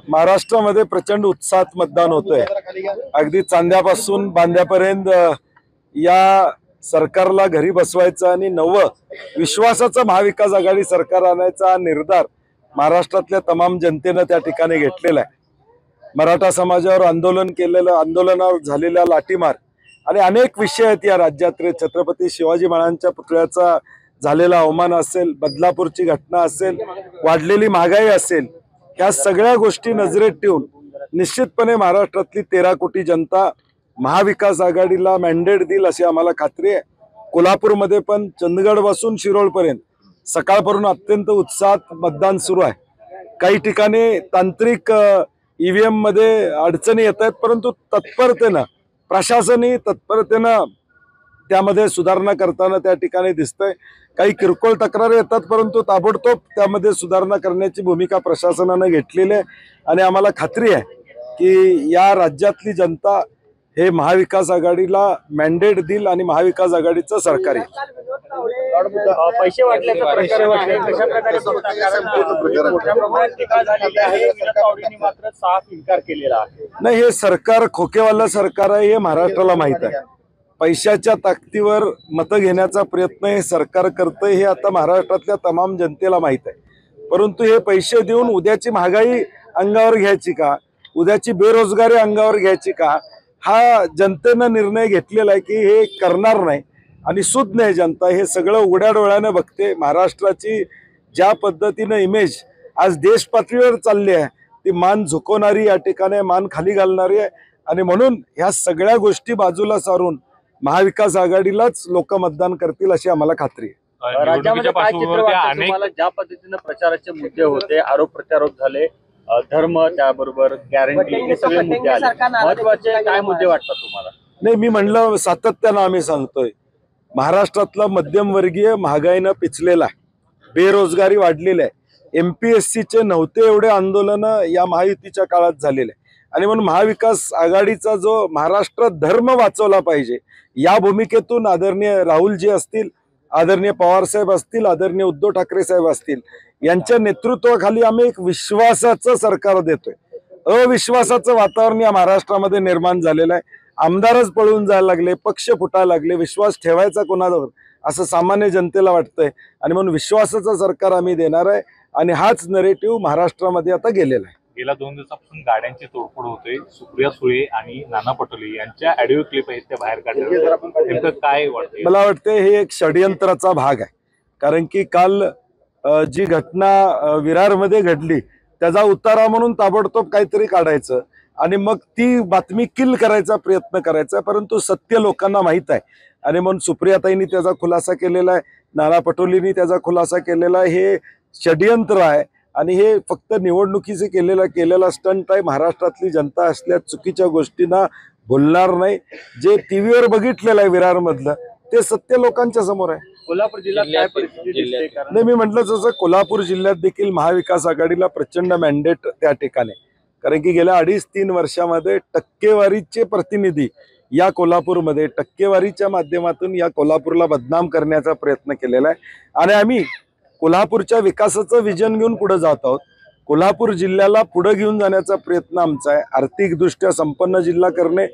महाराष्ट्रामध्ये प्रचंड उत्साहात मतदान होतंय। अगदी चांद्यापासून बांद्यापर्यंत या सरकारला घरी बसवायचं आणि नवं विश्वासाचं महाविकास आघाडी सरकार आणायचा निर्धार महाराष्ट्रातल्या तमाम जनतेने त्या ठिकाणी घेतलेला आहे। मराठा समाजावर आंदोलनावर झालेला लाठीमार आणि अनेक विषय आहेत या राज्यात। छत्रपती शिवाजी महाराजांच्या पुतळ्याचा झालेला अवमान असेल, बदलापूरची घटना असेल, वाढलेली महागाई असेल, या सगळ्या गोष्टी नजरेत ठेवून निश्चितपणे महाराष्ट्रातली 13 कोटी जनता महाविकास आघाडीला मॅन्डेट देईल अशी आम्हाला खात्री आहे। कोल्हापूरमध्ये पण चंदगड पासून शिरोळपर्यंत सकाळपासून अत्यंत उत्साहात मतदान सुरू आहे। काही ठिकाणी तांत्रिक ईव्हीएम मध्ये अडचणी येत आहेत, परंतु तत्परतेनं प्रशासनही तत्परतेनं त्यामध्ये सुधारणा करताना त्या ठिकाणी दिसतंय। काही किरकोळ तक्रारी येतात, परंतु ताबडतोब त्यामध्ये सुधारणा करण्याची भूमिका प्रशासनाने घेतलेली आहे आणि आम्हाला खात्री आहे की या राज्यातली जनता हे महाविकास आघाडीला मॅन्डेट देईल आणि महाविकास आघाडीचं सरकार येईल। पैसे वाटल्याचा प्रकार आहे, कशा प्रकारे मात्र साफ इन्कार केलेला आहे। नाही, हे सरकार खोकेवाला सरकार आहे हे महाराष्ट्राला माहित आहे। पैशाच्या ताकदीवर मतं घेण्याचा प्रयत्न हे सरकार करतंय हे आता महाराष्ट्रातल्या तमाम जनतेला माहित आहे। परंतु हे पैसे देऊन उद्याची महागाई अंगावर घ्यायची का, उद्याची बेरोजगारी अंगावर घ्यायची का, हा जनतेनं निर्णय घेतलेला आहे की हे करणार नाही। आणि सुज्ञ आहे जनता, हे सगळं उघड्या डोळ्याने बघते। महाराष्ट्राची ज्या पद्धतीनं इमेज आज देश पातळीवर चालली आहे ती मान झुकवणारी, या ठिकाणी मान खाली घालणारी आहे। आणि म्हणून ह्या सगळ्या गोष्टी बाजूला सारून महाविकास आघाडीलाच लोक मतदान करतील अशी आम्हाला खात्री आहे। राज्यामध्ये काय चित्र वाटतं तुम्हाला? ज्या पद्धतीने प्रचाराचे मुद्दे होते, आरोप प्रत्यारोप झाले, धर्म त्याबरोबर गॅरंटी, हे सगळे मुद्दे आले, महत्वाचे काय मुद्दे वाटतात तुम्हाला? नाही, मी म्हणलं सातत्यानं आम्ही सांगतोय महाराष्ट्रातला मध्यमवर्गीय महागाईनं पिचलेला आहे, बेरोजगारी वाढलेली आहे। MPSCचे नव्हते एवढे आंदोलन या महायुतीच्या काळात झालेले आहे आणि म्हणून महाविकास आघाडीचा जो महाराष्ट्रात धर्म वाचवला पाहिजे या भूमिकेतून आदरणीय राहुलजी असतील, आदरणीय पवार साहेब असतील, आदरणीय उद्धव ठाकरे साहेब असतील, यांच्या नेतृत्वाखाली आम्ही एक विश्वासाचं सरकार देतोय। अविश्वासाचं वातावरण या महाराष्ट्रामध्ये निर्माण झालेलं आहे। आमदारच पळून जायला लागले, पक्ष फुटायला लागले, विश्वास ठेवायचा कोणावर असं सामान्य जनतेला वाटतंय आणि म्हणून विश्वासाचं सरकार आम्ही देणार आहे आणि हाच नरेटिव्ह महाराष्ट्रामध्ये आता गेलेला आहे। गेल्या 2 दिवसापासून गाड्यांची तोडफोड होते, सुप्रिया सुळे आणि नाना पटोले यांच्या ऑडिओ क्लिप आहेत त्या बाहेर काढल्या, नेमकं काय वाटतं? मला वाटतं हे एक षडयंत्राचा भाग आहे, कारण की काल जी घटना विरारमध्ये घडली त्याचा उतारा म्हणून ताबडतोब काहीतरी काढायचं आणि मग ती बातमी किल करायचा प्रयत्न करायचा, परंतु सत्य लोकांना माहित आहे आणि म्हणून सुप्रियाताईंनी त्याचा खुलासा केलेला आहे, नाना पटोलेंनी त्याचा खुलासा केलेला आहे। हे षडयंत्र आहे आणि हे फक्त निवडणुकीचे केलेला स्टंट आहे। महाराष्ट्रातली जनता असल्या चुकीच्या गोष्टींना भुलणार नाही। जे टीव्हीवर बघितलेलं आहे विरार मधलं ते सत्य लोकांच्या समोर आहे। कोल्हापूर जिल्ह्यात काय परिस्थिती दिसते? नाही, मी म्हटलं जसं कोल्हापूर जिल्ह्यात देखील महाविकास आघाडीला प्रचंड मॅन्डेट त्या ठिकाणी, कारण की गेल्या 2.5-3 वर्षामध्ये टक्केवारीचे प्रतिनिधी या कोल्हापूरमध्ये टक्केवारीच्या माध्यमातून या कोल्हापूरला बदनाम करण्याचा प्रयत्न केलेला आहे आणि आम्ही कोल्हापूरच्या विकासाचं विजन घेऊन पुढे जात आहोत। कोल्हापूर जिल्ह्याला पुढे घेऊन जाण्याचा प्रयत्न आमचा आहे। आर्थिकदृष्ट्या संपन्न जिल्हा करणे,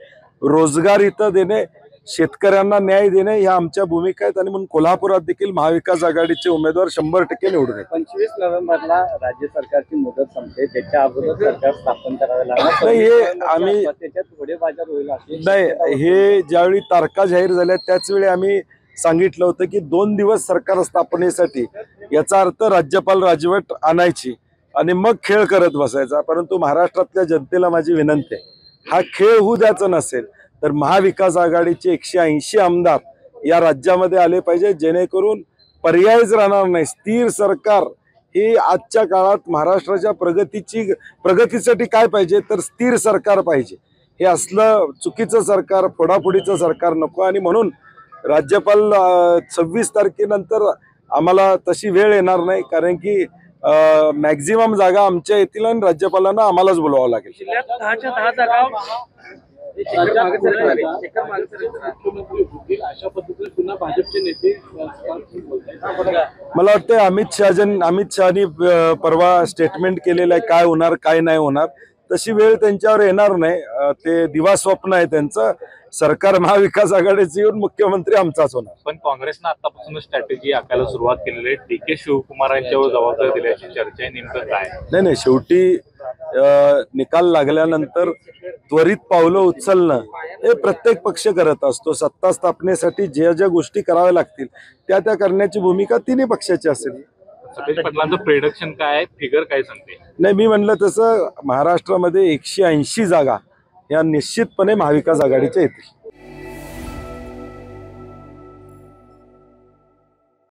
रोजगार इथं देणे, शेतकऱ्यांना न्याय देणे ह्या आमच्या भूमिका आहेत आणि म्हणून कोल्हापुरात देखील महाविकास आघाडीचे उमेदवार 100% निवडून येतात। 25 नोव्हेंबरला राज्य सरकारची मुदत संपते, त्याच्या अगोदर सरकार स्थापन करावे लागणार नाही, हे आम्ही त्याच्यात थोडे बाजार होईल नाही, हे ज्यावेळी तारखा जाहीर झाल्या त्याच वेळी आम्ही सांगितलं होतं की 2 दिवस सरकार स्थापनेसाठी, याचा अर्थ राज्यपाल राजवट आणायची आणि मग खेळ करत बसायचा। परंतु महाराष्ट्रातल्या जनतेला माझी विनंती आहे, हा खेळ होऊ द्यायचा नसेल तर महाविकास आघाडीचे 180 आमदार या राज्यामध्ये आले पाहिजे, जेणेकरून पर्यायच राहणार नाही। स्थिर सरकार ही आजच्या काळात महाराष्ट्राच्या प्रगतीसाठी काय पाहिजे तर स्थिर सरकार पाहिजे। हे असलं चुकीचं सरकार, फोडाफोडीचं सरकार नको आणि म्हणून राज्यपाल 26 तारखेनंतर आम्हाला तशी वेळ येणार नाही, कारण की मॅक्झिमम जागा आमच्या येतील आणि राज्यपालांना आम्हालाच बोलवावं लागेल। जिल्ह्यात 10च्या 10 जागा मुख्यमंत्री होतील अशा पद्धतीने पुन्हा भाजपचे नेते मला वाटतं अमित शहानी परवा स्टेटमेंट केलेलं आहे काय होणार काय नाही होणार, तशी वेळ त्यांच्यावर येणार नाही. ते दिवास्वप्न आहे त्यांचं. सरकार महाविकास आघाडीचे येऊन मुख्यमंत्री आमचाच होणार. पण काँग्रेसनं आतापासून स्ट्रॅटेजी आखायला सुरुवात केलेली आहे. DK शिवकुमार यांच्यावर जबाबदारी दिल्याची चर्चा आहे. नेमकं काय? नाही, शेवटी निकाल लागल्यानंतर त्वरित पावलं उचलणं हे प्रत्येक पक्ष करत असतो. सत्ता स्थापनेसाठी ज्या ज्या गोष्टी कराव्या लागतील त्या करण्याची भूमिका तिन्ही पक्षाची असेल. सतेज पाटलांचं प्रिडक्शन काय आहे? फिगर काय सांगते? नाही, मी म्हणलं तसं महाराष्ट्रामध्ये 180 जागा या निश्चितपणे महाविकास आघाडीच्या येतील.